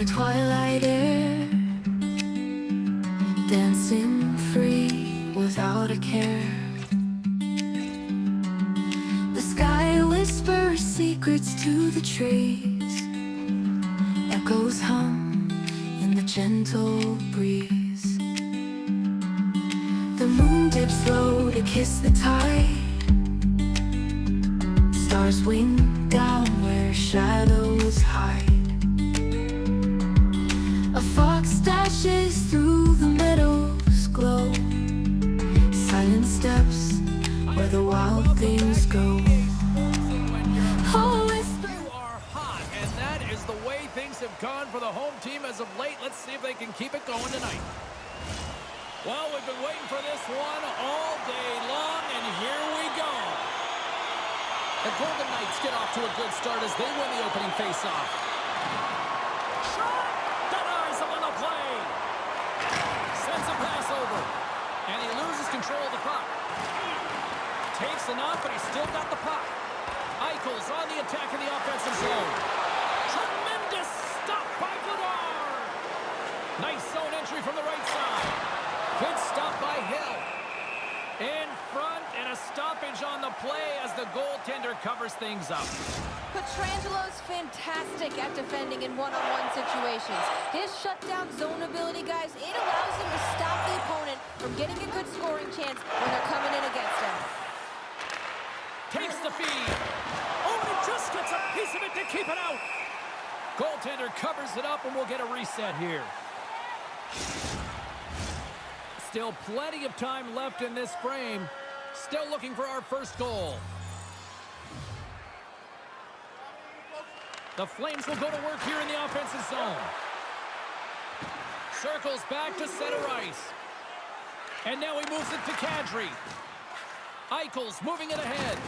twilight air, dancing free without a care. The sky whispers secrets to the trees, echoes hum in the gentle breeze. The moon dips low to kiss the tide, stars wink down where shadows hide. A fox dashes through the meadows glow, silent steps where the wild things go. Oh, You are hot, and that is the way things have gone for the home team as of late. Let's see if they can keep it going tonight. Well, we've been waiting for this one all day long, and here we go. The Golden Knights get off to a good start as they win the opening faceoff. Shot! Denies him on the play. Sends a pass over, and he loses control of the puck. Takes enough, but he's still got the puck. Eichel's on the attack in the offensive zone. Tremendous stop by Vladar. Nice zone entry from the right side. Good stop by Hill. In front, and a stoppage on the play as the goaltender covers things up. Petrangelo's fantastic at defending in one-on-one situations. His shutdown zone ability, guys, it allows him to stop the opponent from getting a good scoring chance when they're coming in against him. Takes the feed. Oh, and he just gets a piece of it to keep it out. Goaltender covers it up, and we'll get a reset here. Still plenty of time left in this frame. Still looking for our first goal. The Flames will go to work here in the offensive zone. Circles back to center ice. And now he moves it to Kadri. Eichel's moving it ahead.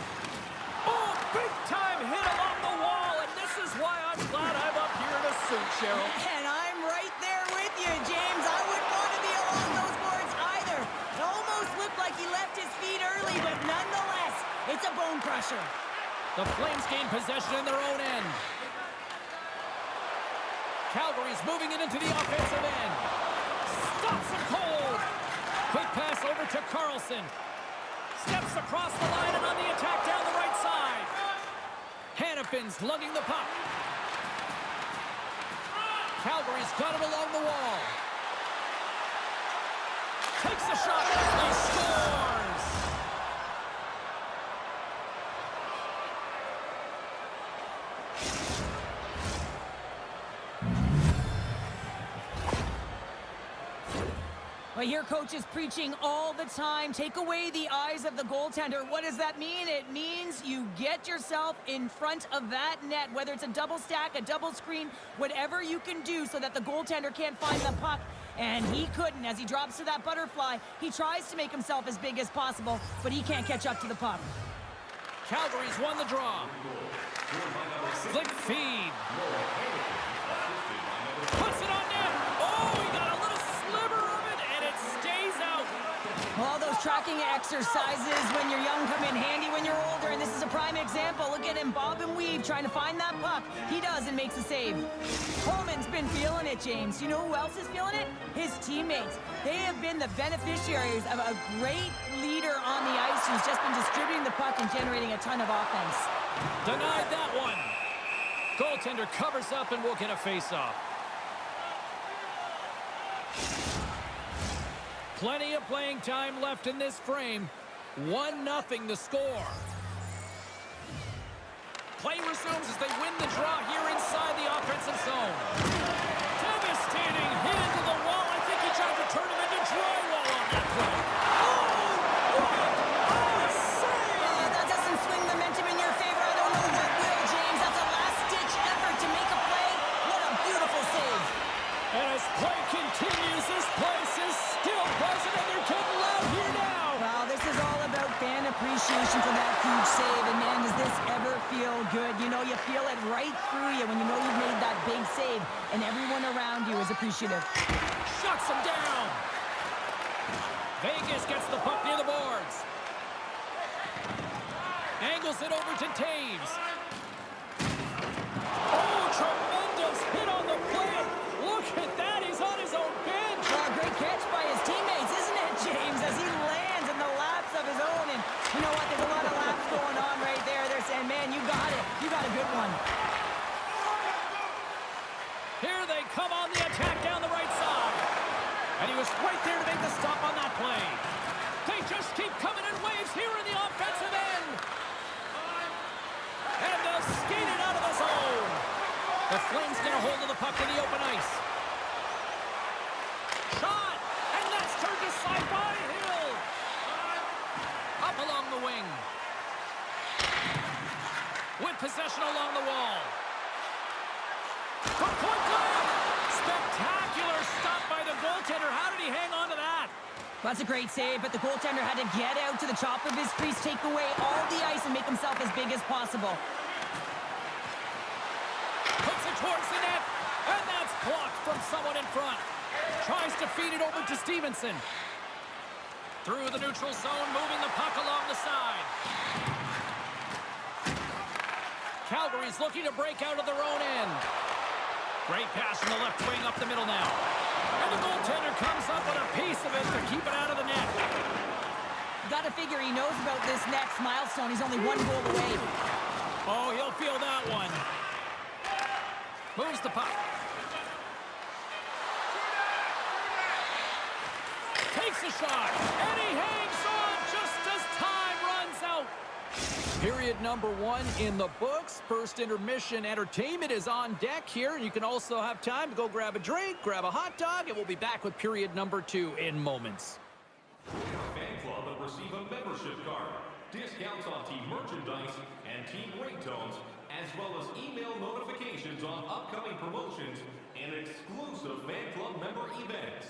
Oh, big time hit along the wall, and this is why I'm glad I'm up here in a suit, Cheryl. And I'm right there with you, James. I wouldn't want to be along those boards either. It almost looked like he left his feet early, but nonetheless, it's a bone crusher. The Flames gain possession in their own end. Calgary's moving it into the offensive end. Stops it cold. Quick pass over to Carlson. Steps across the line and on the attack down the right side. Hannafin's lugging the puck. Calgary's got it along the wall. Takes a shot. He scores! Well, your coach is preaching all the time. Take away the eyes of the goaltender. What does that mean? It means you get yourself in front of that net, whether it's a double stack, a double screen, whatever you can do so that the goaltender can't find the puck. And he couldn't. As he drops to that butterfly, he tries to make himself as big as possible, but he can't catch up to the puck. Calgary's won the draw. Slick feed. Puts it on net. Oh, he got a little sliver of it, and it stays out. All those tracking exercises when you're young come in handy when you're older, and this is a prime example. Look at him bob and weave trying to find that puck. He does and makes a save. Coleman's been feeling it, James. You know who else is feeling it? His teammates. They have been the beneficiaries of a great leader on the ice who's just been distributing the puck and generating a ton of offense. Denied that one. Goaltender covers up and we'll get a face-off. Plenty of playing time left in this frame. 1-0 the score. Play resumes as they win the draw here inside the offensive zone. Devastating hit into the wall. I think he tried to turn him into drywall on that play. Oh, what a save! That doesn't swing the momentum in your favor. I don't know what will, James. That's a last-ditch effort to make a play. What a beautiful save. And as play continues, this place is still buzzing, and they're getting loud here now. Well, this is all about fan appreciation for that huge save. And, man, does this ever feel good? You know, you feel it right through you when you know you've made that big save, and everyone around you is appreciative. Shuts him down. Vegas gets the puck near the boards. Angles it over to Taves. Oh, tremendous hit on the play. was right there to make the stop on that play. They just keep coming in waves here in the offensive end. And they'll skate it out of the zone. The Flames get a hold of the puck in the open ice. Shot! And that's turned aside by Hill. Up along the wing. With possession along the wall. From point blank! Spectacular stop by the goaltender. How did he hang on to that? That's a great save, but the goaltender had to get out to the top of his crease, take away all the ice, and make himself as big as possible. Puts it towards the net, and that's blocked from someone in front. Tries to feed it over to Stevenson. Through the neutral zone, moving the puck along the side. Calgary's looking to break out of their own end. Great pass from the left wing up the middle now. And the goaltender comes up with a piece of it to keep it out of the net. You got to figure he knows about this next milestone. He's only 1 goal away. Oh, he'll feel that one. Moves the puck. Takes a shot. And he hangs on just as time runs out. Period number 1 in the books. First intermission entertainment is on deck here. And you can also have time to go grab a drink, grab a hot dog, and we'll be back with period number 2 in moments. Fan club will receive a membership card, discounts on team merchandise and team ringtones, as well as email notifications on upcoming promotions and exclusive fan club member events.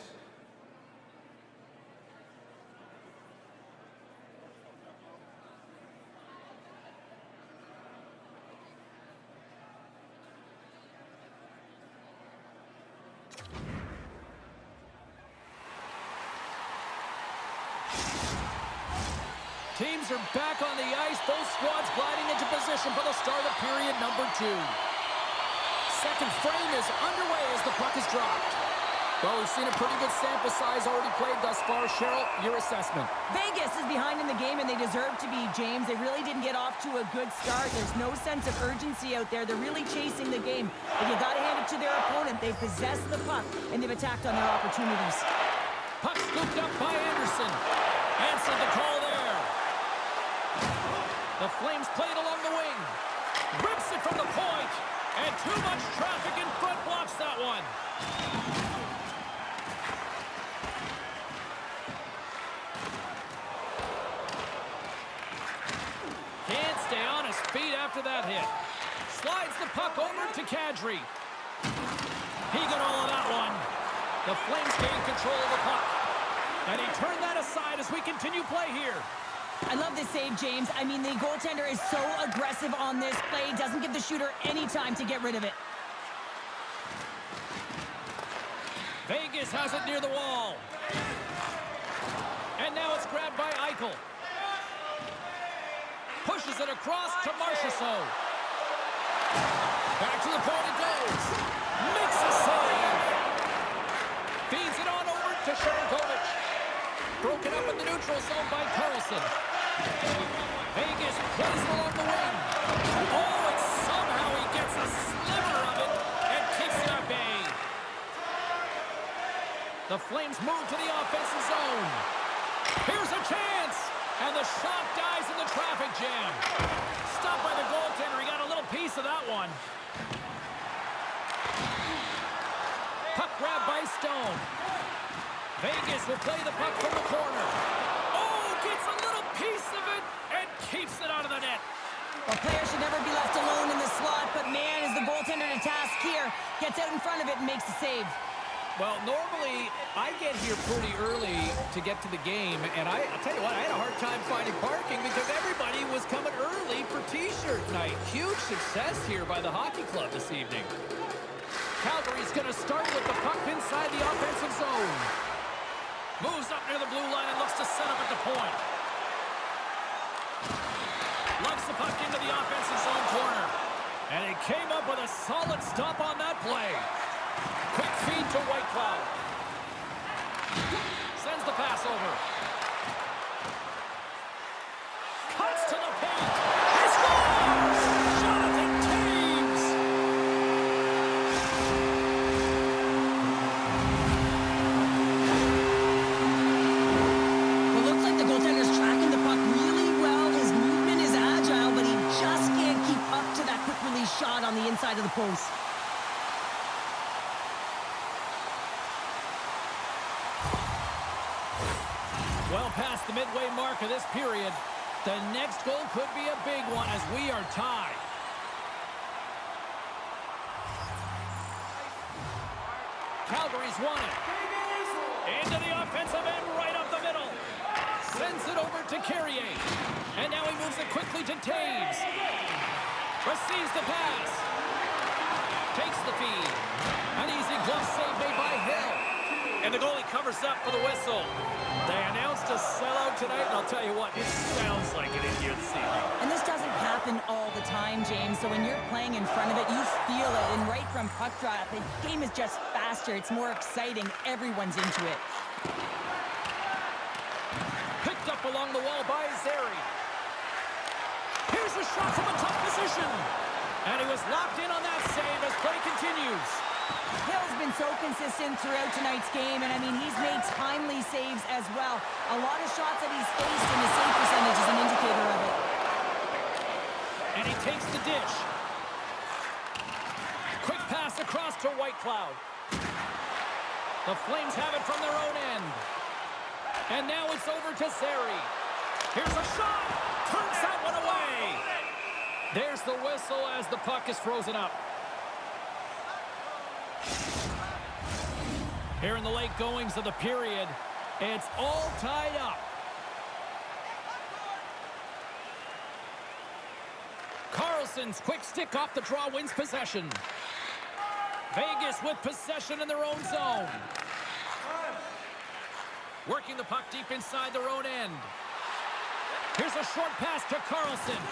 Teams are back on the ice. Both squads gliding into position for the start of period number 2. Second frame is underway as the puck is dropped. Well, we've seen a pretty good sample size already played thus far. Cheryl, your assessment. Vegas is behind in the game, and they deserve to be, James. They really didn't get off to a good start. There's no sense of urgency out there. They're really chasing the game. But you got to hand it to their opponent. They've possessed the puck, and they've attacked on their opportunities. Puck scooped up by Anderson. Answered the call there. The Flames played along the wing. Rips it from the point. And too much traffic in front blocks that one. Can't stay on his feet after that hit. Slides the puck over to Kadri. He got all of that one. The Flames gain control of the puck. And he turned that aside as we continue play here. I love this save, James. I mean, the goaltender is so aggressive on this play. Doesn't give the shooter any time to get rid of it. Vegas has it near the wall. And now it's grabbed by Eichel. Pushes it across to Marchessault. Back to the point it goes. Makes a save. Feeds it on over to Sharangovich. Broken up in the neutral zone by Carlson. Vegas plays it along the wing. Oh, and somehow he gets a sliver of it and keeps it at bay. The Flames move to the offensive zone. Here's a chance. And the shot dies in the traffic jam. Stopped by the goaltender. He got a little piece of that one. Puck grab by Stone. Vegas will play the puck from the corner. Oh, gets a little piece of it and keeps it out of the net. A player should never be left alone in the slot, but man, is the goaltender to task here. Gets out in front of it and makes the save. Well, normally, I get here pretty early to get to the game, and I'll tell you what, I had a hard time finding parking because everybody was coming early for T-shirt night. Huge success here by the hockey club this evening. Calgary's going to start with the puck inside the offensive zone. Moves up near the blue line and looks to set up at the point. Loves the puck into the offensive zone corner. And he came up with a solid stop on that play. Quick feed to White Cloud. Sends the pass over. Cuts to the paint. He scores! Jonathan Taves! post. Well past the midway mark of this period. The next goal could be a big one as we are tied. Calgary's won it. Into the offensive end, right up the middle. Sends it over to Carrier. And now he moves it quickly to Taves. Receives the pass. Takes the feed. An easy glove save made by Hill. And the goalie covers up for the whistle. They announced a sellout tonight, and I'll tell you what, it sounds like it in here this evening. And this doesn't happen all the time, James. So when you're playing in front of it, you feel it. And right from puck drop, the game is just faster. It's more exciting. Everyone's into it. Picked up along the wall by Zary. Here's a shot from a tough position. And he was locked in on that save as play continues. Hill's been so consistent throughout tonight's game, and I mean, he's made timely saves as well. A lot of shots that he's faced, and his save percentage is an indicator of it. And he takes the dish. Quick pass across to Whitecloud. The Flames have it from their own end. And now it's over to Zary. Here's a shot. Turns that one away. There's the whistle as the puck is frozen up. Here in the late goings of the period, it's all tied up. Carlson's quick stick off the draw wins possession. Vegas with possession in their own zone. Working the puck deep inside their own end. Here's a short pass to Carlson.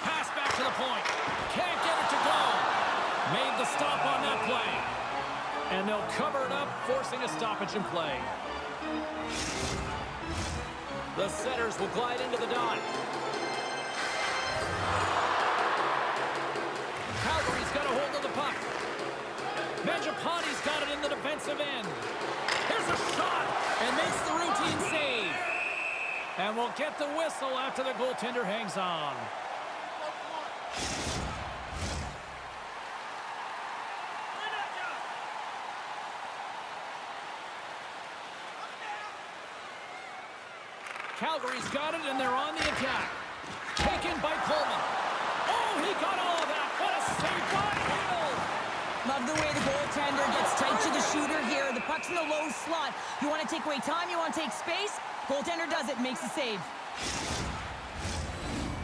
Pass back to the point. Can't get it to go. Made the stop on that play. And they'll cover it up, forcing a stoppage in play. The setters will glide into the dot. Calgary's got a hold of the puck. Mangiapane's got it in the defensive end. Here's a shot, and makes the routine save. And we'll get the whistle after the goaltender hangs on. Calgary's got it, and they're on the attack. Taken by Coleman. Oh, he got all of that. What a save by Hill. Love the way the goaltender gets tight to the shooter here. The puck's in the low slot. You want to take away time, you want to take space. Goaltender does it, makes a save.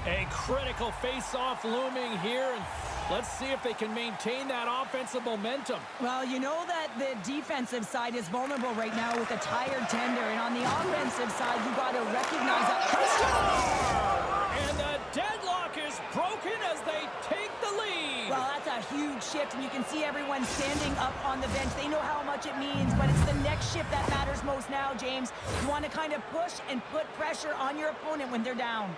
A critical face-off looming here, and let's see if they can maintain that offensive momentum. Well, you know that the defensive side is vulnerable right now with a tired tender, and on the offensive side, you got to recognize that. And the deadlock is broken as they take the lead. Well, that's a huge shift, and you can see everyone standing up on the bench. They know how much it means, but it's the next shift that matters most now, James. You want to kind of push and put pressure on your opponent when they're down.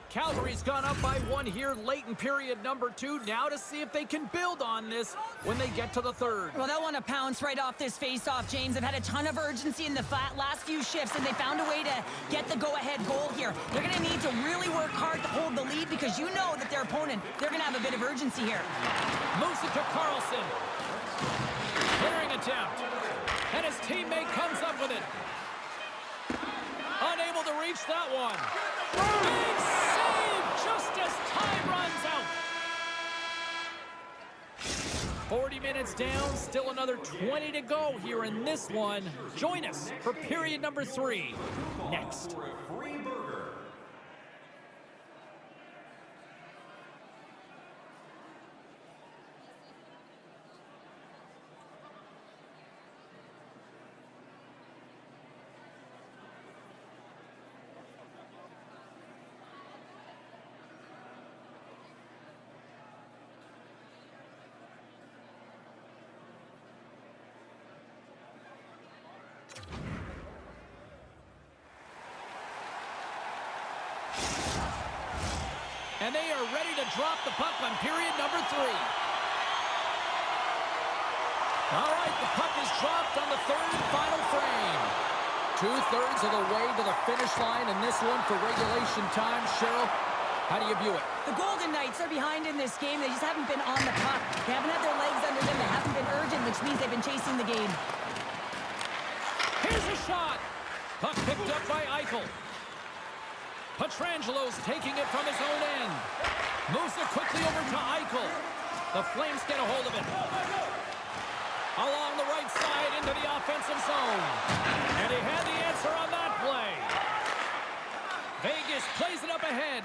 Calgary's gone up by one here late in period number 2. Now to see if they can build on this when they get to the third. Well, they'll want to pounce right off this face-off, James. They've had a ton of urgency in the last few shifts, and they found a way to get the go-ahead goal here. They're going to need to really work hard to hold the lead because you know that their opponent, they're going to have a bit of urgency here. Moves it to Carlson. Clearing attempt. And his teammate comes up with it. Unable to reach that one. Big save just as time runs out. 40 minutes down, still another 20 to go here in this one. Join us for period number 3 next. And they are ready to drop the puck on period number 3. All right, the puck is dropped on the third and final frame. 2/3 of the way to the finish line in this one for regulation time. Cheryl, how do you view it? The Golden Knights are behind in this game. They just haven't been on the puck. They haven't had their legs under them. They haven't been urgent, which means they've been chasing the game. Here's a shot. Puck picked up by Eichel. Petrangelo's taking it from his own end. Moves it quickly over to Eichel. The Flames get a hold of it. Along the right side into the offensive zone. And he had the answer on that play. Vegas plays it up ahead.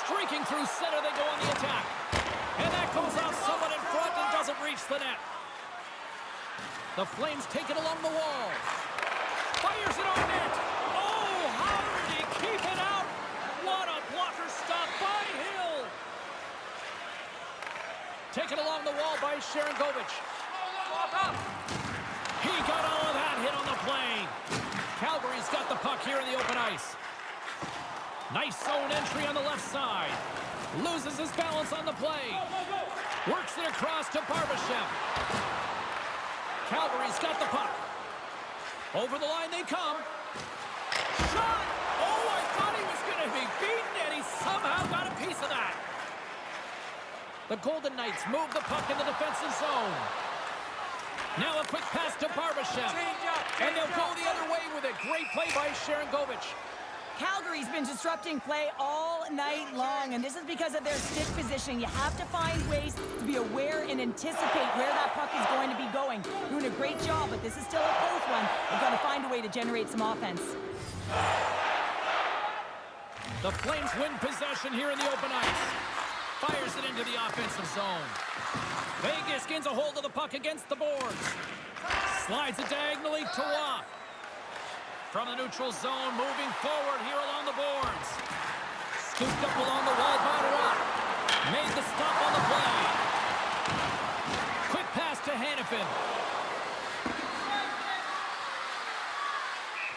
Streaking through center, they go on the attack. And that goes off someone in front and doesn't reach the net. The Flames take it along the wall. Fires it on net. Oh, how did he keep it out? What a blocker stop by Hill. Taken along the wall by Sharangovich. He got all of that hit on the play. Calgary's got the puck here in the open ice. Nice zone entry on the left side. Loses his balance on the play. Works it across to Barbashev. Calgary's got the puck. Over the line they come. Shot! Oh, I thought he was going to be beaten, and he somehow got a piece of that. The Golden Knights move the puck in the defensive zone. Now a quick pass to Barbashev. And they'll go the other way with a great play by Sharangovich. Calgary's been disrupting play all night long, and this is because of their stick position. You have to find ways to be aware and anticipate where that puck is going to be going. Doing a great job, but this is still a close one. They've got to find a way to generate some offense. The Flames win possession here in the open ice. Fires it into the offensive zone. Vegas gains a hold of the puck against the boards. Slides it diagonally to Waugh. From the neutral zone, moving forward here along the boards. Scooped up along the wall by Waugh. Made the stop on the play. Quick pass to Hannafin.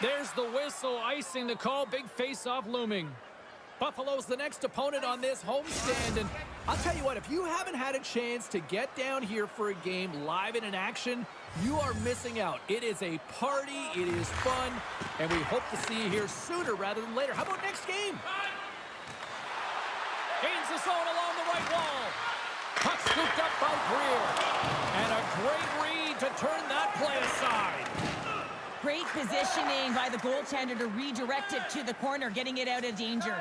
There's the whistle, icing the call. Big face-off looming. Buffalo's the next opponent on this homestand, and I'll tell you what, if you haven't had a chance to get down here for a game live and in action, you are missing out. It is a party, it is fun, and we hope to see you here sooner rather than later. How about next game? Gains the zone along the right wall. Puck scooped up by Greer. And a great read to turn that play aside. Great positioning by the goaltender to redirect it to the corner, getting it out of danger.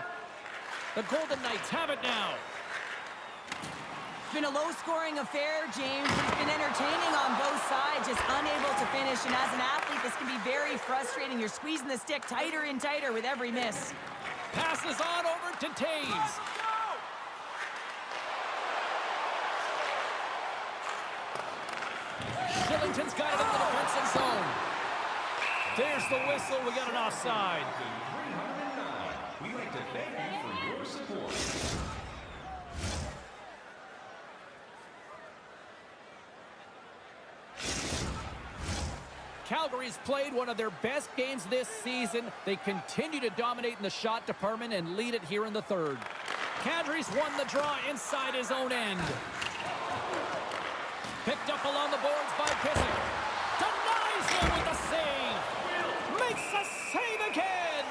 The Golden Knights have it now. It's been a low-scoring affair, James. It's been entertaining on both sides, just unable to finish. And as an athlete, this can be very frustrating. You're squeezing the stick tighter and tighter with every miss. Passes on over to Taves. Shillington's got it in the defensive zone. There's the whistle. We got an offside. We'd like to thank you for your support. Calgary's played one of their best games this season. They continue to dominate in the shot department and lead it here in the third. Kadri's won the draw inside his own end. Picked up along the boards by Pissick. Denies him with the save. Makes a save again.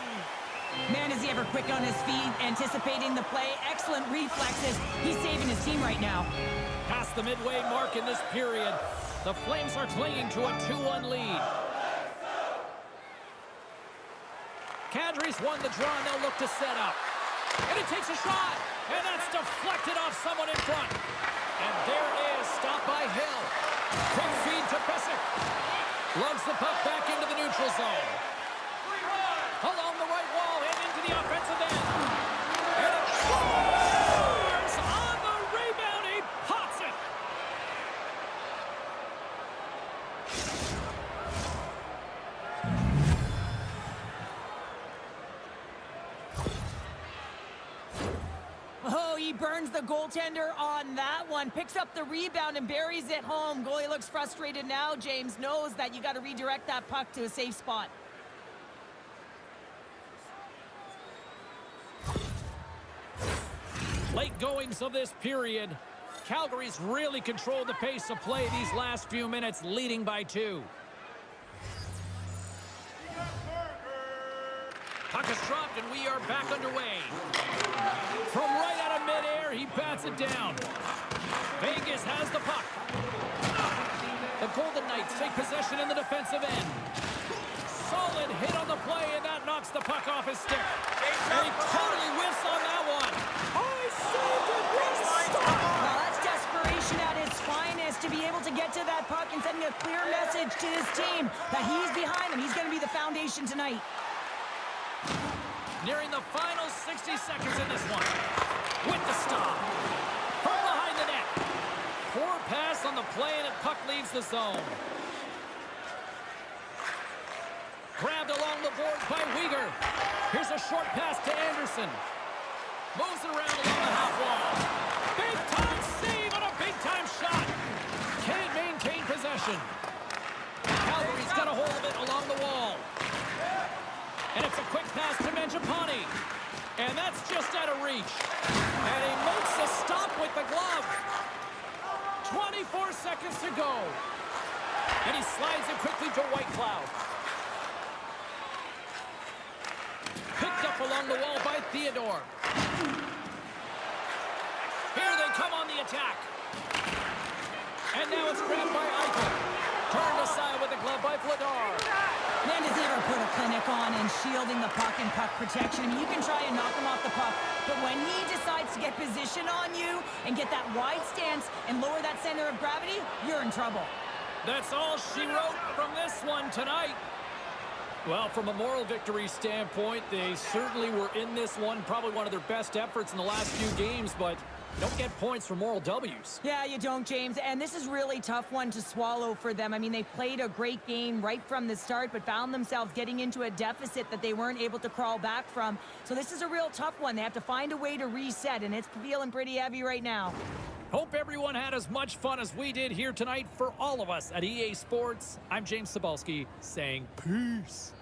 Man, is he ever quick on his feet, anticipating the play. Excellent reflexes. He's saving his team right now. Past the midway mark in this period, the Flames are clinging to a 2-1 lead. Kadri's won the draw, and they'll look to set up. And he takes a shot, and that's deflected off someone in front. And there it is, stopped by Hill. Quick feed to Pissick. Lugs the puck back into the neutral zone. Along the right wall and into the offensive end. And it scores! On the rebound, he pots it. Oh, he burns the goaltender on that one. Picks up the rebound and buries it home. Goalie looks frustrated now. James knows that you got to redirect that puck to a safe spot. Late goings of this period. Calgary's really controlled the pace of play these last few minutes, leading by 2. Puck is dropped, and we are back underway. From right out of midair, he bats it down. Vegas has the puck. The Golden Knights take possession in the defensive end. Solid hit on the play, and that knocks the puck off his stick. And he totally whiffs on that one. I saved it. What a stop! Well, that's desperation at its finest, to be able to get to that puck and sending a clear message to his team that he's behind them. He's going to be the foundation tonight. Nearing the final 60 seconds in this one. With the stop. From behind the net. Poor pass on the play, and the puck leaves the zone. Grabbed along the boards by Weegar. Here's a short pass to Anderson. Moves it around along the half wall. Big-time save on a big-time shot. Can't maintain possession. Calgary's got a hold of it along the wall. And it's a quick pass to Mangiapane. And that's just out of reach. And he makes a stop with the glove. 24 seconds to go. And he slides it quickly to Whitecloud. Picked up along the wall by Theodore. Here they come on the attack. And now it's grabbed by Eichel. Turned aside with the glove by Vladar. Man, does he ever put a clinic on in shielding the puck and puck protection. I mean, you can try and knock him off the puck, but when he decides to get position on you and get that wide stance and lower that center of gravity, you're in trouble. That's all she wrote from this one tonight. Well, from a moral victory standpoint, they certainly were in this one. Probably one of their best efforts in the last few games, but don't get points for moral W's. Yeah, you don't, James. And this is really tough one to swallow for them. I mean, they played a great game right from the start, but found themselves getting into a deficit that they weren't able to crawl back from. So this is a real tough one. They have to find a way to reset, and it's feeling pretty heavy right now. Hope everyone had as much fun as we did here tonight. For all of us at EA Sports, I'm James Cebulski saying peace.